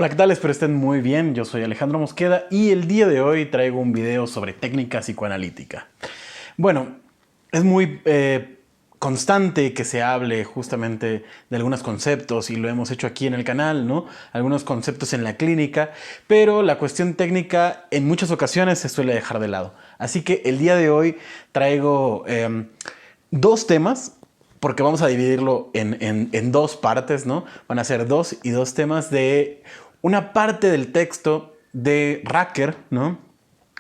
Hola, ¿qué tal? Espero estén muy bien. Yo soy Alejandro Mosqueda y el día de hoy traigo un video sobre técnica psicoanalítica. Bueno, es muy constante que se hable justamente de algunos conceptos y lo hemos hecho aquí en el canal, ¿no? Algunos conceptos en la clínica, pero la cuestión técnica en muchas ocasiones se suele dejar de lado. Así que el día de hoy traigo dos temas, porque vamos a dividirlo en dos partes, ¿no? Van a ser dos y dos temas de una parte del texto de Racker, ¿no?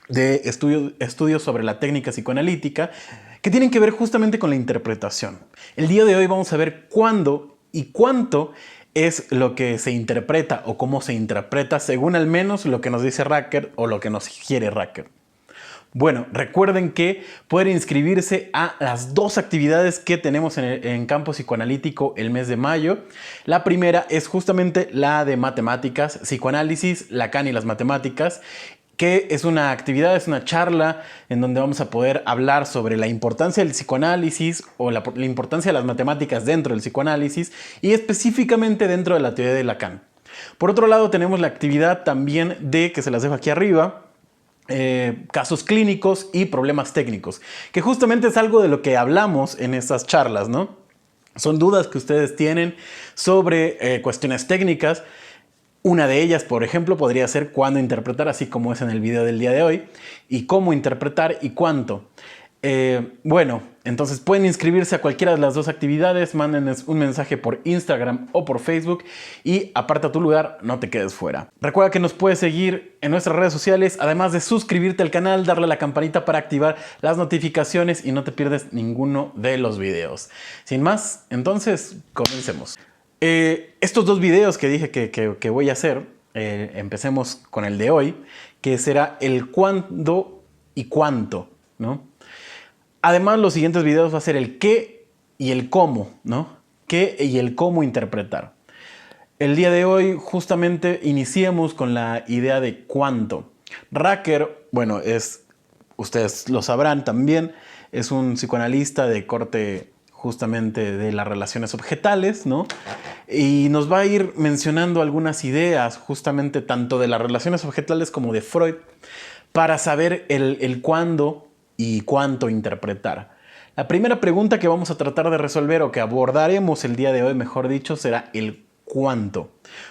De estudios sobre la técnica psicoanalítica, que tienen que ver justamente con la interpretación. El día de hoy vamos a ver cuándo y cuánto es lo que se interpreta o cómo se interpreta según al menos lo que nos dice Racker o lo que nos sugiere Racker. Bueno, recuerden que pueden inscribirse a las dos actividades que tenemos en Campo Psicoanalítico el mes de mayo. La primera es justamente la de matemáticas, psicoanálisis, Lacan y las matemáticas, que es una actividad, es una charla en donde vamos a poder hablar sobre la importancia del psicoanálisis o la importancia de las matemáticas dentro del psicoanálisis y específicamente dentro de la teoría de Lacan. Por otro lado, tenemos la actividad también de, que se las dejo aquí arriba, casos clínicos y problemas técnicos, que justamente es algo de lo que hablamos en estas charlas, ¿no? Son dudas que ustedes tienen sobre cuestiones técnicas. Una de ellas, por ejemplo, podría ser cuándo interpretar, así como es en el video del día de hoy, y cómo interpretar y cuánto. Bueno, entonces pueden inscribirse a cualquiera de las dos actividades, mándenles un mensaje por Instagram o por Facebook y aparta tu lugar, no te quedes fuera. Recuerda que nos puedes seguir en nuestras redes sociales, además de suscribirte al canal, darle a la campanita para activar las notificaciones y no te pierdes ninguno de los videos. Sin más, entonces, comencemos. Estos dos videos que dije que voy a hacer, empecemos con el de hoy, que será el cuándo y cuánto, ¿no? Además, los siguientes videos va a ser el qué y el cómo, ¿no? Qué y el cómo interpretar. El día de hoy justamente iniciemos con la idea de cuánto. Racker, bueno, ustedes lo sabrán también, es un psicoanalista de corte justamente de las relaciones objetales, ¿no? Y nos va a ir mencionando algunas ideas justamente tanto de las relaciones objetales como de Freud para saber el cuándo y cuánto interpretar. La primera pregunta que vamos a tratar de resolver o que abordaremos el día de hoy, mejor dicho, será el cuánto.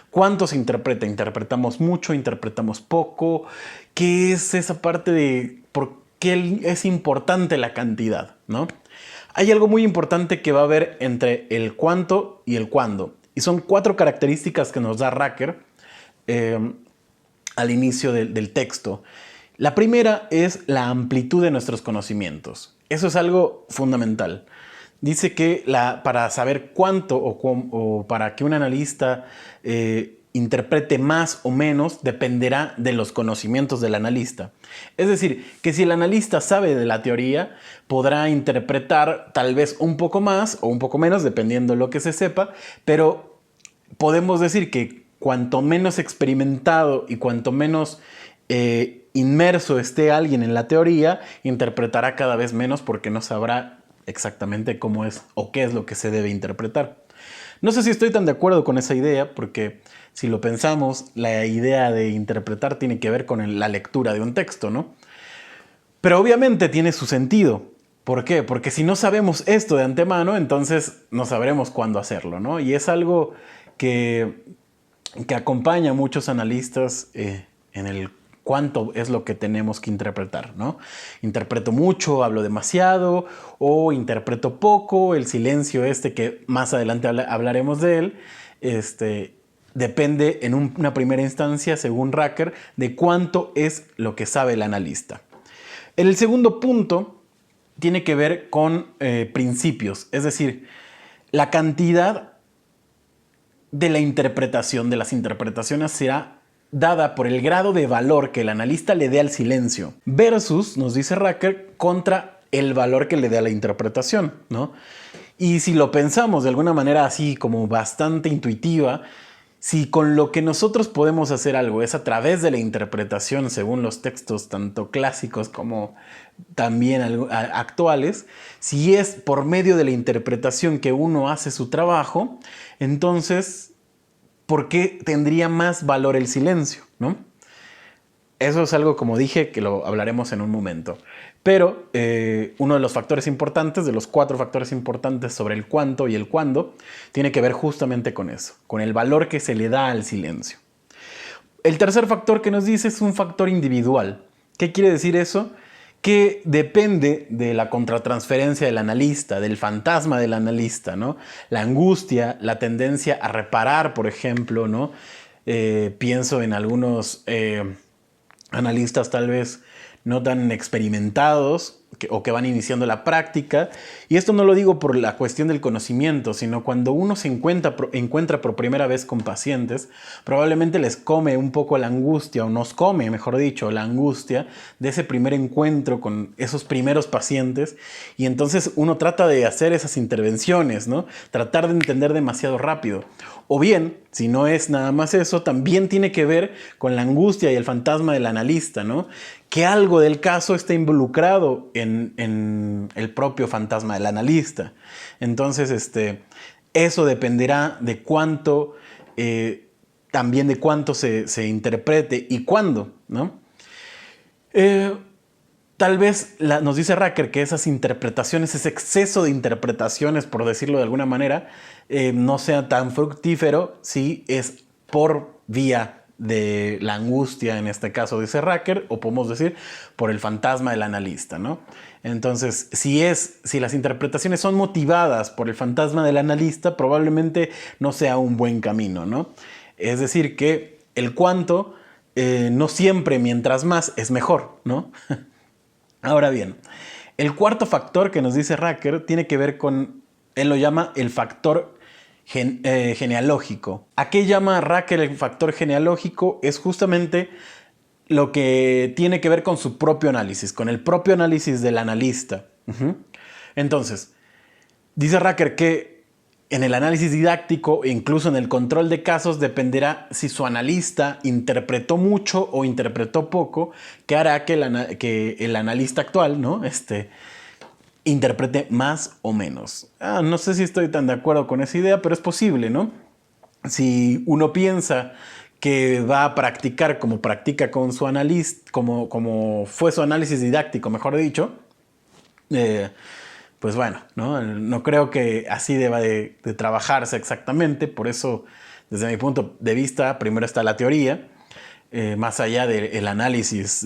¿Cuánto se interpreta? ¿Interpretamos mucho? ¿Interpretamos poco? ¿Qué es esa parte de por qué es importante la cantidad, ¿no? Hay algo muy importante que va a haber entre el cuánto y el cuándo. Y son 4 características que nos da Racker al inicio del texto. La primera es la amplitud de nuestros conocimientos. Eso es algo fundamental. Dice que para saber cuánto o para que un analista interprete más o menos dependerá de los conocimientos del analista. Es decir, que si el analista sabe de la teoría, podrá interpretar tal vez un poco más o un poco menos, dependiendo de lo que se sepa, pero podemos decir que cuanto menos experimentado y cuanto menos inmerso esté alguien en la teoría, interpretará cada vez menos porque no sabrá exactamente cómo es o qué es lo que se debe interpretar. No sé si estoy tan de acuerdo con esa idea, porque si lo pensamos, la idea de interpretar tiene que ver con la lectura de un texto, ¿no? Pero obviamente tiene su sentido. ¿Por qué? Porque si no sabemos esto de antemano, entonces no sabremos cuándo hacerlo, ¿no? Y es algo que acompaña a muchos analistas en el cuánto es lo que tenemos que interpretar, ¿no? Interpreto mucho, hablo demasiado, o interpreto poco, el silencio que más adelante hablaremos de él, depende en una primera instancia, según Racker, de cuánto es lo que sabe el analista. El segundo punto tiene que ver con principios, es decir, la cantidad de la interpretación, de las interpretaciones será dada por el grado de valor que el analista le dé al silencio versus, nos dice Racker, contra el valor que le dé a la interpretación, ¿no? Y si lo pensamos de alguna manera así como bastante intuitiva, si con lo que nosotros podemos hacer algo es a través de la interpretación según los textos tanto clásicos como también actuales, si es por medio de la interpretación que uno hace su trabajo, entonces ¿por qué tendría más valor el silencio, ¿no? Eso es algo, como dije, que lo hablaremos en un momento. Pero uno de los factores importantes, de los 4 factores importantes sobre el cuánto y el cuándo, tiene que ver justamente con eso, con el valor que se le da al silencio. El tercer factor que nos dice es un factor individual. ¿Qué quiere decir eso? Que depende de la contratransferencia del analista, del fantasma del analista, ¿no? La angustia, la tendencia a reparar, por ejemplo, ¿no? Pienso en algunos analistas tal vez no tan experimentados o que van iniciando la práctica. Y esto no lo digo por la cuestión del conocimiento, sino cuando uno se encuentra por primera vez con pacientes, probablemente les come un poco la angustia, o nos come, mejor dicho, la angustia de ese primer encuentro con esos primeros pacientes. Y entonces uno trata de hacer esas intervenciones, ¿no? Tratar de entender demasiado rápido. O bien, si no es nada más eso, también tiene que ver con la angustia y el fantasma del analista, ¿no? Que algo del caso está involucrado en el propio fantasma del analista. Entonces, eso dependerá de cuánto, también de cuánto se interprete y cuándo, ¿no? Tal vez nos dice Racker que esas interpretaciones, ese exceso de interpretaciones, por decirlo de alguna manera, no sea tan fructífero si es por vía de la angustia, en este caso dice Racker, o podemos decir por el fantasma del analista, ¿no? Entonces, si las interpretaciones son motivadas por el fantasma del analista, probablemente no sea un buen camino, ¿no? Es decir, que el cuánto no siempre, mientras más, es mejor, ¿no? Ahora bien, el cuarto factor que nos dice Racker tiene que ver con, él lo llama el factor genealógico. ¿A qué llama Racker el factor genealógico? Es justamente lo que tiene que ver con su propio análisis, con el propio análisis del analista. Entonces, dice Racker que en el análisis didáctico e incluso en el control de casos dependerá si su analista interpretó mucho o interpretó poco, que hará que el analista actual, ¿no? Interprete más o menos. No sé si estoy tan de acuerdo con esa idea, pero es posible, ¿no? Si uno piensa que va a practicar como practica con su analista, como fue su análisis didáctico, mejor dicho, pues bueno, no creo que así deba de trabajarse exactamente. Por eso, desde mi punto de vista, primero está la teoría, más allá del análisis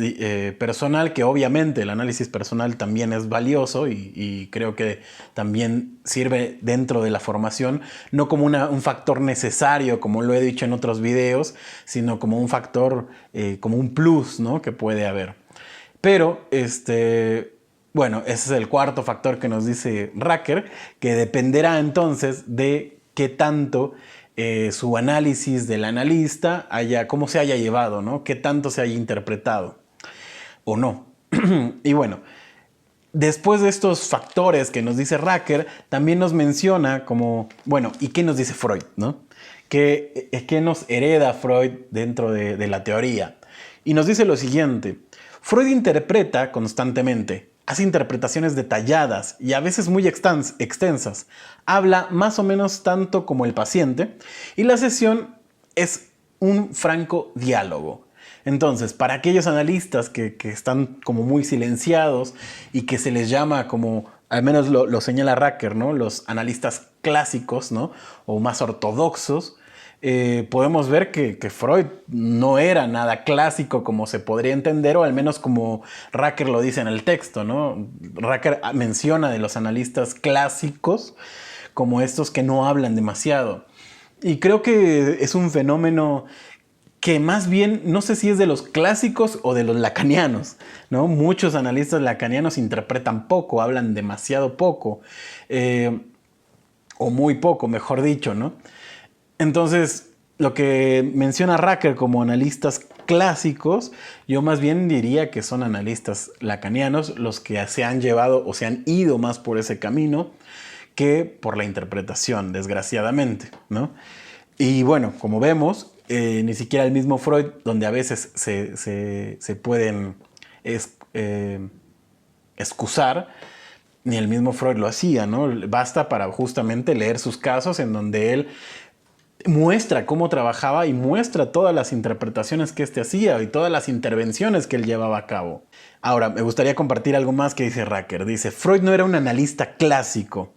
personal, que obviamente el análisis personal también es valioso y creo que también sirve dentro de la formación, no como un factor necesario, como lo he dicho en otros videos, sino como un factor, como un plus, ¿no? Que puede haber. Pero, bueno, ese es el cuarto factor que nos dice Racker, que dependerá entonces de qué tanto su análisis del analista cómo se haya llevado, ¿no? Qué tanto se haya interpretado o no. Y bueno, después de estos factores que nos dice Racker, también nos menciona como, bueno, ¿y qué nos dice Freud, ¿no? ¿Qué nos hereda Freud dentro de la teoría? Y nos dice lo siguiente: Freud interpreta constantemente, hace interpretaciones detalladas y a veces muy extensas. Habla más o menos tanto como el paciente y la sesión es un franco diálogo. Entonces, para aquellos analistas que están como muy silenciados y que se les llama como, al menos lo señala Racker, ¿no? Los analistas clásicos, ¿no? O más ortodoxos, podemos ver que Freud no era nada clásico como se podría entender, o al menos como Racker lo dice en el texto, ¿no? Racker menciona de los analistas clásicos como estos que no hablan demasiado. Y creo que es un fenómeno que más bien, no sé si es de los clásicos o de los lacanianos, ¿no? Muchos analistas lacanianos interpretan poco, hablan demasiado poco, o muy poco, mejor dicho, ¿no? Entonces, lo que menciona Racker como analistas clásicos, yo más bien diría que son analistas lacanianos los que se han llevado o se han ido más por ese camino que por la interpretación, desgraciadamente, ¿no? Y bueno, como vemos, ni siquiera el mismo Freud, donde a veces se pueden excusar, ni el mismo Freud lo hacía, ¿no? Basta para justamente leer sus casos en donde él muestra cómo trabajaba y muestra todas las interpretaciones que éste hacía y todas las intervenciones que él llevaba a cabo. Ahora, me gustaría compartir algo más que dice Racker. Dice, Freud no era un analista clásico.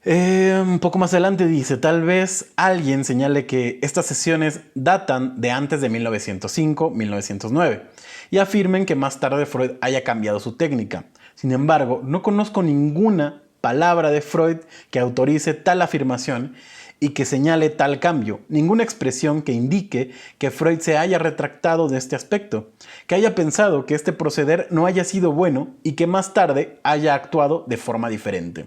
Un poco más adelante dice, tal vez alguien señale que estas sesiones datan de antes de 1905-1909 y afirmen que más tarde Freud haya cambiado su técnica. Sin embargo, no conozco ninguna palabra de Freud que autorice tal afirmación y que señale tal cambio, ninguna expresión que indique que Freud se haya retractado de este aspecto, que haya pensado que este proceder no haya sido bueno y que más tarde haya actuado de forma diferente.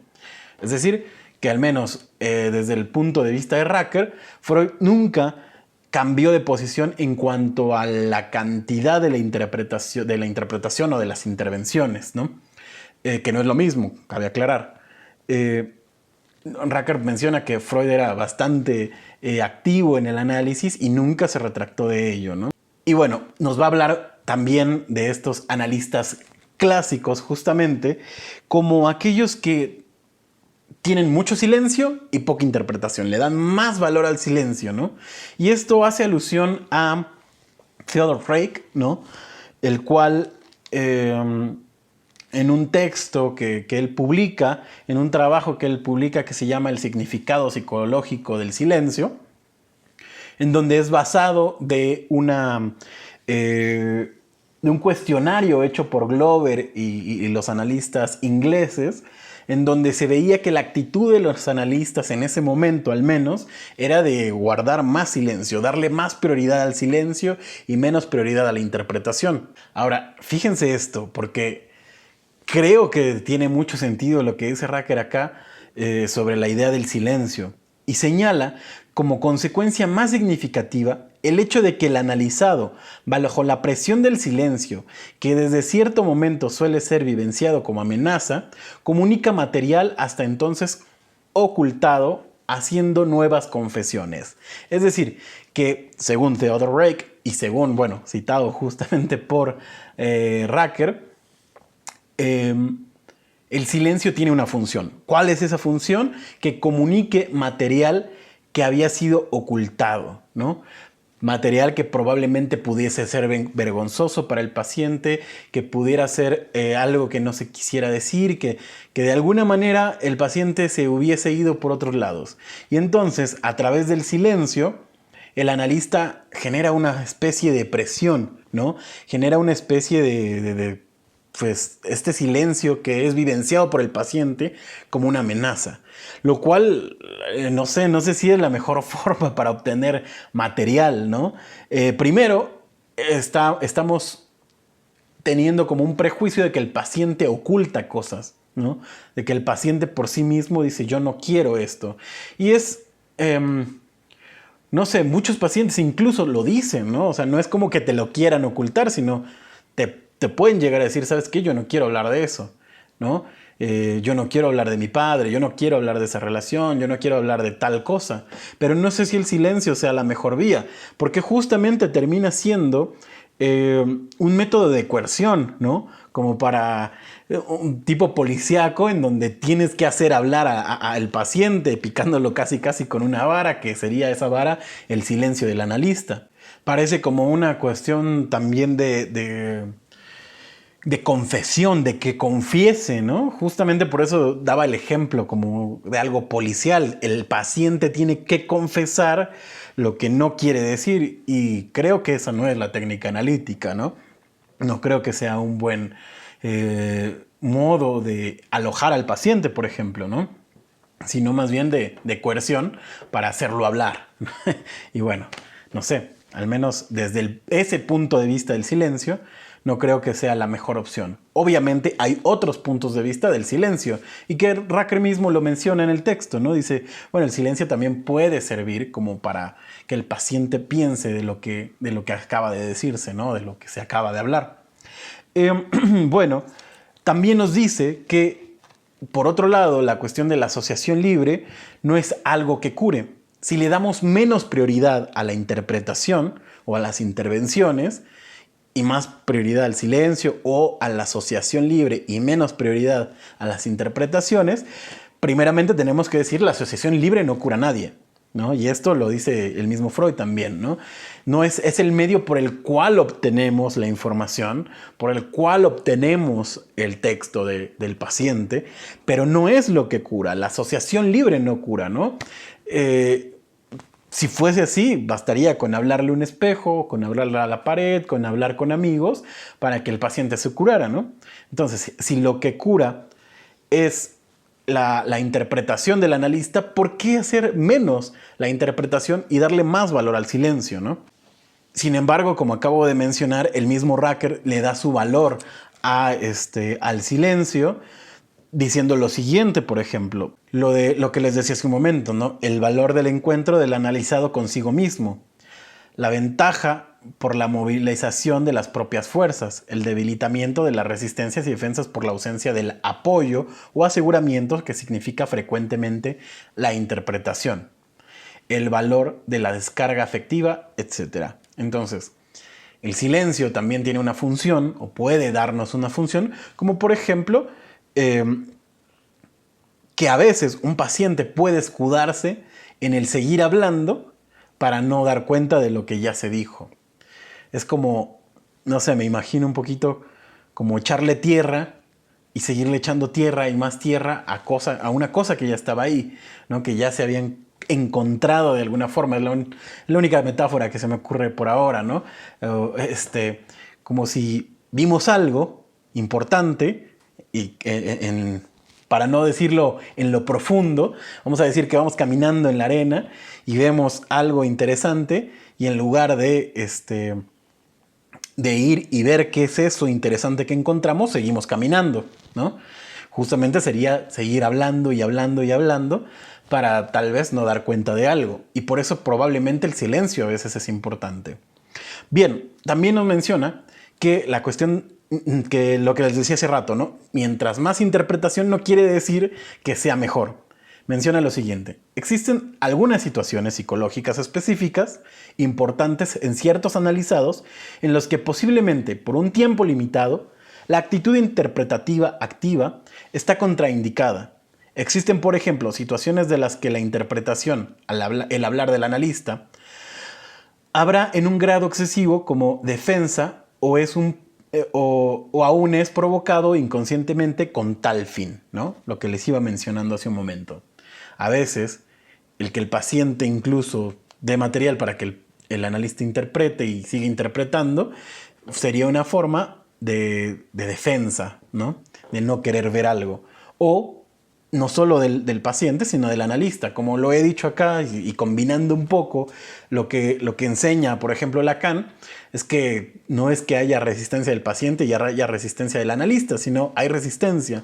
Es decir, que al menos desde el punto de vista de Racker, Freud nunca cambió de posición en cuanto a la cantidad de la interpretación o de las intervenciones, ¿no? Que no es lo mismo, cabe aclarar. Racker menciona que Freud era bastante activo en el análisis y nunca se retractó de ello, ¿no? Y bueno, nos va a hablar también de estos analistas clásicos, justamente, como aquellos que tienen mucho silencio y poca interpretación, le dan más valor al silencio, ¿no? Y esto hace alusión a Theodor Frege, ¿no? El cual en un texto que él publica, en un trabajo que él publica que se llama El significado psicológico del silencio, en donde es basado de un cuestionario hecho por Glover y los analistas ingleses, en donde se veía que la actitud de los analistas en ese momento al menos era de guardar más silencio, darle más prioridad al silencio y menos prioridad a la interpretación. Ahora, fíjense esto, porque creo que tiene mucho sentido lo que dice Racker acá sobre la idea del silencio, y señala como consecuencia más significativa el hecho de que el analizado, bajo la presión del silencio, que desde cierto momento suele ser vivenciado como amenaza, comunica material hasta entonces ocultado, haciendo nuevas confesiones. Es decir, que según Theodor Frege y según, bueno, citado justamente por Racker, el silencio tiene una función. ¿Cuál es esa función? Que comunique material que había sido ocultado, ¿no? Material que probablemente pudiese ser vergonzoso para el paciente, que pudiera ser algo que no se quisiera decir, que de alguna manera el paciente se hubiese ido por otros lados. Y entonces, a través del silencio, el analista genera una especie de presión, ¿no? Genera una especie de pues este silencio que es vivenciado por el paciente como una amenaza, lo cual no sé si es la mejor forma para obtener material, ¿no? Primero, estamos teniendo como un prejuicio de que el paciente oculta cosas, ¿no? De que el paciente por sí mismo dice yo no quiero esto. Y es, no sé, muchos pacientes incluso lo dicen, ¿no? O sea, no es como que te lo quieran ocultar, sino te pueden llegar a decir, ¿sabes qué? Yo no quiero hablar de eso, ¿no? Yo no quiero hablar de mi padre, yo no quiero hablar de esa relación, yo no quiero hablar de tal cosa. Pero no sé si el silencio sea la mejor vía, porque justamente termina siendo un método de coerción, ¿no? Como para un tipo policíaco en donde tienes que hacer hablar al paciente picándolo casi con una vara, que sería esa vara el silencio del analista. Parece como una cuestión también de confesión, de que confiese, ¿no? Justamente por eso daba el ejemplo como de algo policial. El paciente tiene que confesar lo que no quiere decir, y creo que esa no es la técnica analítica, ¿no? No creo que sea un buen modo de alojar al paciente, por ejemplo, ¿no? Sino más bien de coerción para hacerlo hablar. Y bueno, no sé, al menos desde ese punto de vista del silencio, no creo que sea la mejor opción. Obviamente hay otros puntos de vista del silencio, y que Racker mismo lo menciona en el texto, ¿no? Dice, bueno, el silencio también puede servir como para que el paciente piense de lo que acaba de decirse, ¿no? De lo que se acaba de hablar. Bueno, también nos dice que, por otro lado, la cuestión de la asociación libre no es algo que cure. Si le damos menos prioridad a la interpretación o a las intervenciones, y más prioridad al silencio o a la asociación libre y menos prioridad a las interpretaciones, primeramente tenemos que decir la asociación libre no cura a nadie. ¿no? Y esto lo dice el mismo Freud también, ¿no? Es el medio por el cual obtenemos la información, por el cual obtenemos el texto del paciente, pero no es lo que cura. La asociación libre no cura, ¿no? Si fuese así, bastaría con hablarle a un espejo, con hablarle a la pared, con hablar con amigos, para que el paciente se curara, ¿no? Entonces, si lo que cura es la interpretación del analista, ¿por qué hacer menos la interpretación y darle más valor al silencio, ¿no? Sin embargo, como acabo de mencionar, el mismo Racker le da su valor al silencio, diciendo lo siguiente, por ejemplo, lo que les decía hace un momento, ¿no? El valor del encuentro del analizado consigo mismo, la ventaja por la movilización de las propias fuerzas, el debilitamiento de las resistencias y defensas por la ausencia del apoyo o aseguramiento que significa frecuentemente la interpretación, el valor de la descarga afectiva, etc. Entonces, el silencio también tiene una función o puede darnos una función, como por ejemplo, que a veces un paciente puede escudarse en el seguir hablando para no dar cuenta de lo que ya se dijo. Es como, no sé, me imagino un poquito como echarle tierra y seguirle echando tierra y más tierra a una cosa que ya estaba ahí, ¿no? Que ya se habían encontrado de alguna forma. Es la única metáfora que se me ocurre por ahora, ¿no? Como si vimos algo importante y para no decirlo en lo profundo, vamos a decir que vamos caminando en la arena y vemos algo interesante y en lugar de ir y ver qué es eso interesante que encontramos, seguimos caminando, ¿no? Justamente sería seguir hablando y hablando y hablando para tal vez no dar cuenta de algo. Y por eso probablemente el silencio a veces es importante. Bien, también nos menciona que la cuestión, que lo que les decía hace rato, ¿no? Mientras más interpretación no quiere decir que sea mejor. Menciona lo siguiente: existen algunas situaciones psicológicas específicas importantes en ciertos analizados en los que posiblemente por un tiempo limitado la actitud interpretativa activa está contraindicada. Existen, por ejemplo, situaciones de las que la interpretación, el hablar del analista, habrá en un grado excesivo como defensa o aún es provocado inconscientemente con tal fin, ¿no? Lo que les iba mencionando hace un momento. A veces, el que el paciente incluso dé material para que el analista interprete y siga interpretando, sería una forma de defensa, ¿no? De no querer ver algo. O no solo del paciente, sino del analista. Como lo he dicho acá y combinando un poco lo que enseña, por ejemplo, Lacan, es que no es que haya resistencia del paciente y haya resistencia del analista, sino hay resistencia.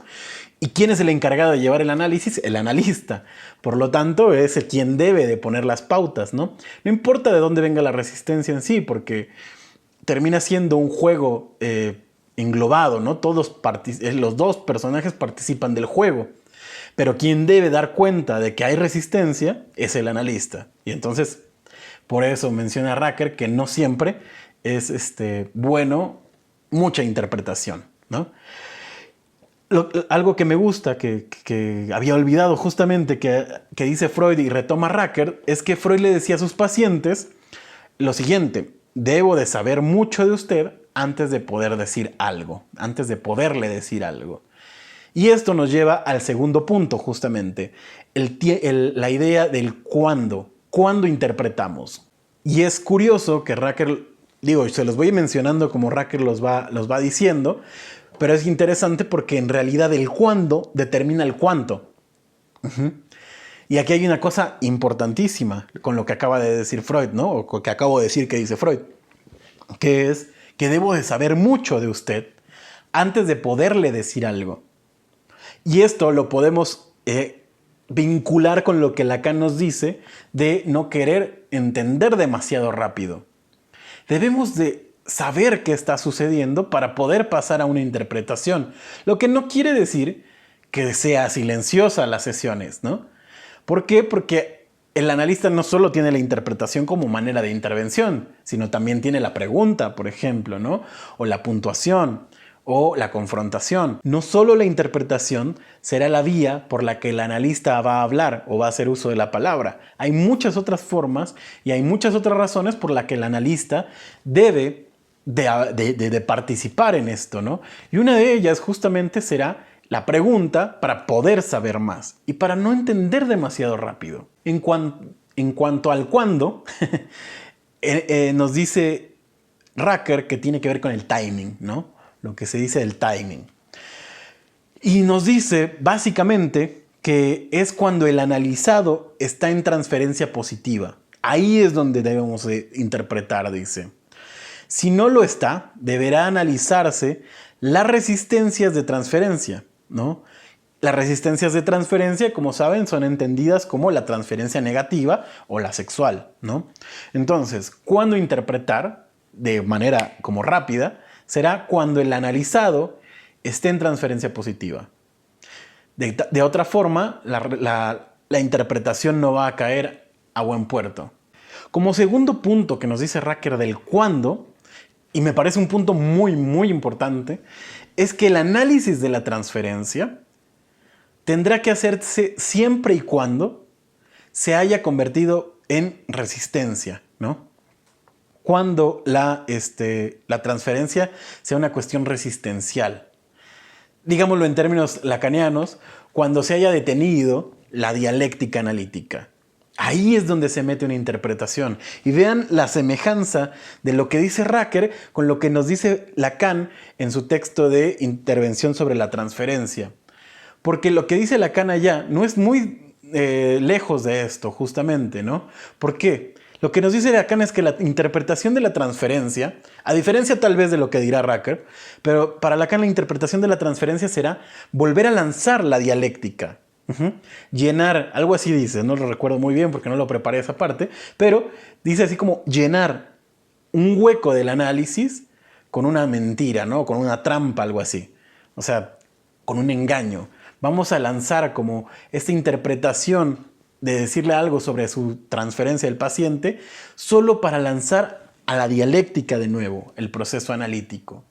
¿Y quién es el encargado de llevar el análisis? El analista. Por lo tanto, es el quien debe de poner las pautas, ¿no? No importa de dónde venga la resistencia en sí, porque termina siendo un juego englobado, ¿no? Los dos personajes participan del juego. Pero quien debe dar cuenta de que hay resistencia es el analista. Y entonces, por eso menciona Racker que no siempre es bueno mucha interpretación, ¿no? Algo que me gusta, que había olvidado justamente, que dice Freud y retoma Racker, es que Freud le decía a sus pacientes lo siguiente: debo de saber mucho de usted antes de poder decir algo, antes de poderle decir algo. Y esto nos lleva al segundo punto, justamente, la idea del cuándo interpretamos. Y es curioso que Racker, se los voy mencionando como Racker los va diciendo, pero es interesante porque en realidad el cuándo determina el cuánto. Y aquí hay una cosa importantísima con lo que acaba de decir Freud, ¿no? O que acabo de decir que dice Freud, que es que debo de saber mucho de usted antes de poderle decir algo. Y esto lo podemos vincular con lo que Lacan nos dice de no querer entender demasiado rápido. Debemos de saber qué está sucediendo para poder pasar a una interpretación. Lo que no quiere decir que sea silenciosa las sesiones, ¿no? ¿Por qué? Porque el analista no solo tiene la interpretación como manera de intervención, sino también tiene la pregunta, por ejemplo, ¿no? O la puntuación, o la confrontación. No solo la interpretación será la vía por la que el analista va a hablar o va a hacer uso de la palabra. Hay muchas otras formas y hay muchas otras razones por las que el analista debe de participar en esto, ¿no? Y una de ellas justamente será la pregunta para poder saber más y para no entender demasiado rápido. En cuanto al cuándo, nos dice Rucker que tiene que ver con el timing, ¿no? Lo que se dice del timing. Y nos dice básicamente que es cuando el analizado está en transferencia positiva. Ahí es donde debemos de interpretar, dice. Si no lo está, deberá analizarse las resistencias de transferencia, ¿no? Las resistencias de transferencia, como saben, son entendidas como la transferencia negativa o la sexual, ¿no? Entonces, ¿cuándo interpretar de manera como rápida? Será cuando el analizado esté en transferencia positiva. De otra forma, la interpretación no va a caer a buen puerto. Como segundo punto que nos dice Rucker del cuándo, y me parece un punto muy, muy importante, es que el análisis de la transferencia tendrá que hacerse siempre y cuando se haya convertido en resistencia, ¿no? Cuando la transferencia sea una cuestión resistencial. Digámoslo en términos lacanianos, cuando se haya detenido la dialéctica analítica. Ahí es donde se mete una interpretación. Y vean la semejanza de lo que dice Rucker con lo que nos dice Lacan en su texto de Intervención sobre la transferencia. Porque lo que dice Lacan allá no es muy lejos de esto, justamente, ¿no? ¿Por qué? Lo que nos dice Lacan es que la interpretación de la transferencia, a diferencia tal vez de lo que dirá Rucker, pero para Lacan la interpretación de la transferencia será volver a lanzar la dialéctica. Llenar, algo así dice, no lo recuerdo muy bien porque no lo preparé esa parte, pero dice así como llenar un hueco del análisis con una mentira, ¿no? Con una trampa, algo así. O sea, con un engaño. Vamos a lanzar como esta interpretación de decirle algo sobre su transferencia del paciente solo para lanzar a la dialéctica de nuevo el proceso analítico.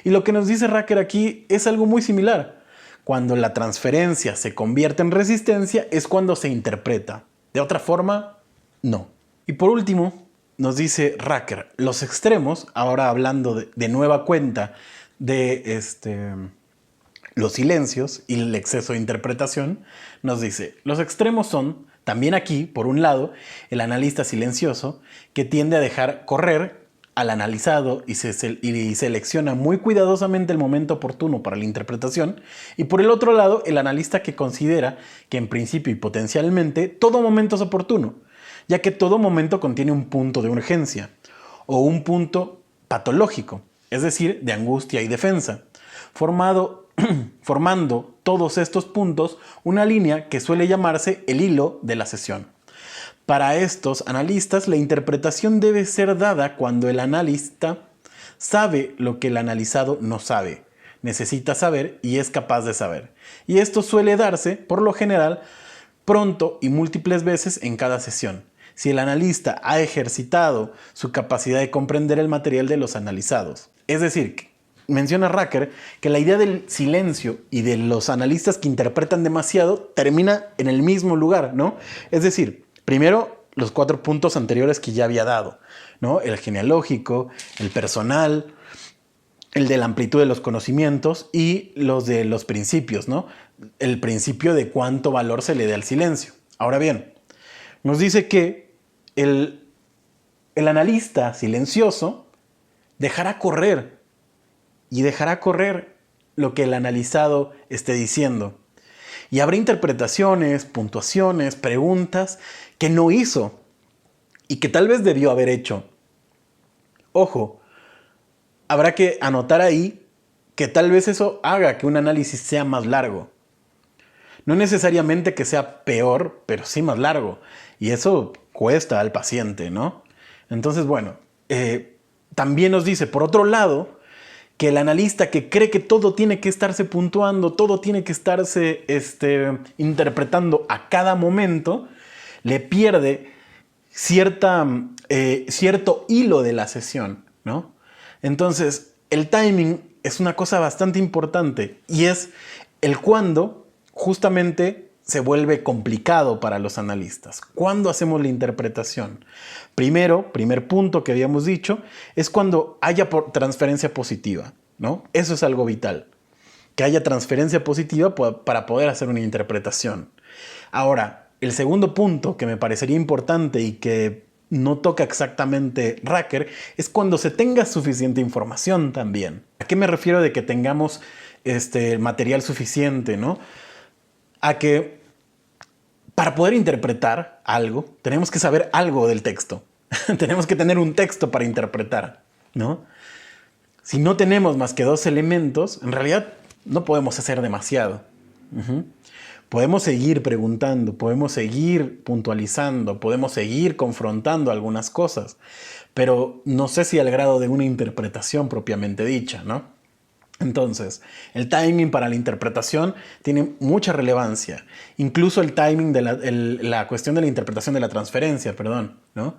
Y lo que nos dice Rucker aquí es algo muy similar. Cuando la transferencia se convierte en resistencia es cuando se interpreta. De otra forma, no. Y por último, nos dice Rucker, los extremos, ahora hablando de nueva cuenta de los silencios y el exceso de interpretación, nos dice, los extremos son, también aquí, por un lado, el analista silencioso, que tiende a dejar correr al analizado y selecciona muy cuidadosamente el momento oportuno para la interpretación, y por el otro lado, el analista que considera que en principio y potencialmente todo momento es oportuno, ya que todo momento contiene un punto de urgencia o un punto patológico, es decir, de angustia y defensa, formando todos estos puntos una línea que suele llamarse el hilo de la sesión. Para estos analistas, la interpretación debe ser dada cuando el analista sabe lo que el analizado no sabe, necesita saber y es capaz de saber. Y esto suele darse, por lo general, pronto y múltiples veces en cada sesión, si el analista ha ejercitado su capacidad de comprender el material de los analizados. Es decir, menciona Rucker que la idea del silencio y de los analistas que interpretan demasiado termina en el mismo lugar, ¿no? Es decir, primero, los 4 puntos anteriores que ya había dado, ¿no? El genealógico, el personal, el de la amplitud de los conocimientos y los de los principios, ¿no? El principio de cuánto valor se le dé al silencio. Ahora bien, nos dice que el analista silencioso dejará correr lo que el analizado esté diciendo. Y habrá interpretaciones, puntuaciones, preguntas que no hizo y que tal vez debió haber hecho. Ojo, habrá que anotar ahí que tal vez eso haga que un análisis sea más largo. No necesariamente que sea peor, pero sí más largo. Y eso cuesta al paciente, ¿no? Entonces, bueno, también nos dice, por otro lado, que el analista que cree que todo tiene que estarse puntuando, todo tiene que estarse interpretando a cada momento, le pierde cierto hilo de la sesión, ¿no? Entonces, el timing es una cosa bastante importante y es el cuándo justamente se vuelve complicado para los analistas. ¿Cuándo hacemos la interpretación? Primer punto que habíamos dicho, es cuando haya transferencia positiva, ¿no? Eso es algo vital, que haya transferencia positiva para poder hacer una interpretación. Ahora, el segundo punto que me parecería importante y que no toca exactamente Racker es cuando se tenga suficiente información también. ¿A qué me refiero de que tengamos material suficiente, ¿no? A que para poder interpretar algo, tenemos que saber algo del texto. Tenemos que tener un texto para interpretar, ¿no? Si no tenemos más que 2 elementos, en realidad no podemos hacer demasiado. Podemos seguir preguntando, podemos seguir puntualizando, podemos seguir confrontando algunas cosas, pero no sé si al grado de una interpretación propiamente dicha, ¿no? Entonces, el timing para la interpretación tiene mucha relevancia. Incluso el timing de la cuestión de la interpretación de la transferencia, perdón, ¿no?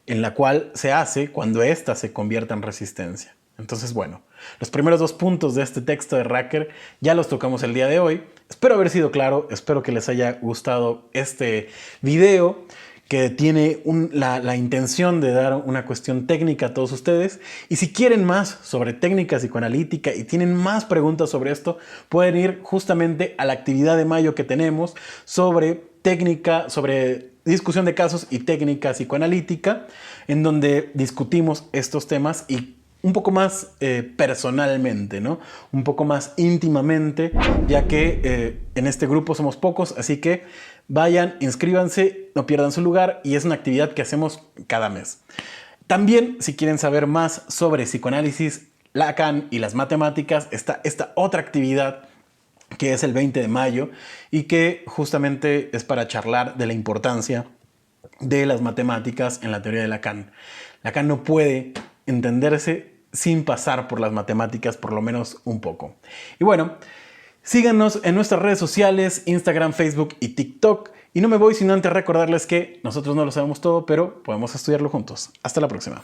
En la cual se hace cuando ésta se convierta en resistencia. Entonces, bueno, los primeros 2 puntos de este texto de Racker ya los tocamos el día de hoy. Espero haber sido claro, espero que les haya gustado este video que tiene la intención de dar una cuestión técnica a todos ustedes. Y si quieren más sobre técnica psicoanalítica y tienen más preguntas sobre esto, pueden ir justamente a la actividad de mayo que tenemos sobre técnica, sobre discusión de casos y técnica psicoanalítica, en donde discutimos estos temas y un poco más personalmente, ¿no? Un poco más íntimamente, ya que en este grupo somos pocos, así que vayan, inscríbanse, no pierdan su lugar y es una actividad que hacemos cada mes. También, si quieren saber más sobre psicoanálisis, Lacan y las matemáticas, está esta otra actividad que es el 20 de mayo y que justamente es para charlar de la importancia de las matemáticas en la teoría de Lacan. Lacan no puede entenderse sin pasar por las matemáticas, por lo menos un poco. Y bueno, síganos en nuestras redes sociales, Instagram, Facebook y TikTok. Y no me voy sin antes recordarles que nosotros no lo sabemos todo, pero podemos estudiarlo juntos. Hasta la próxima.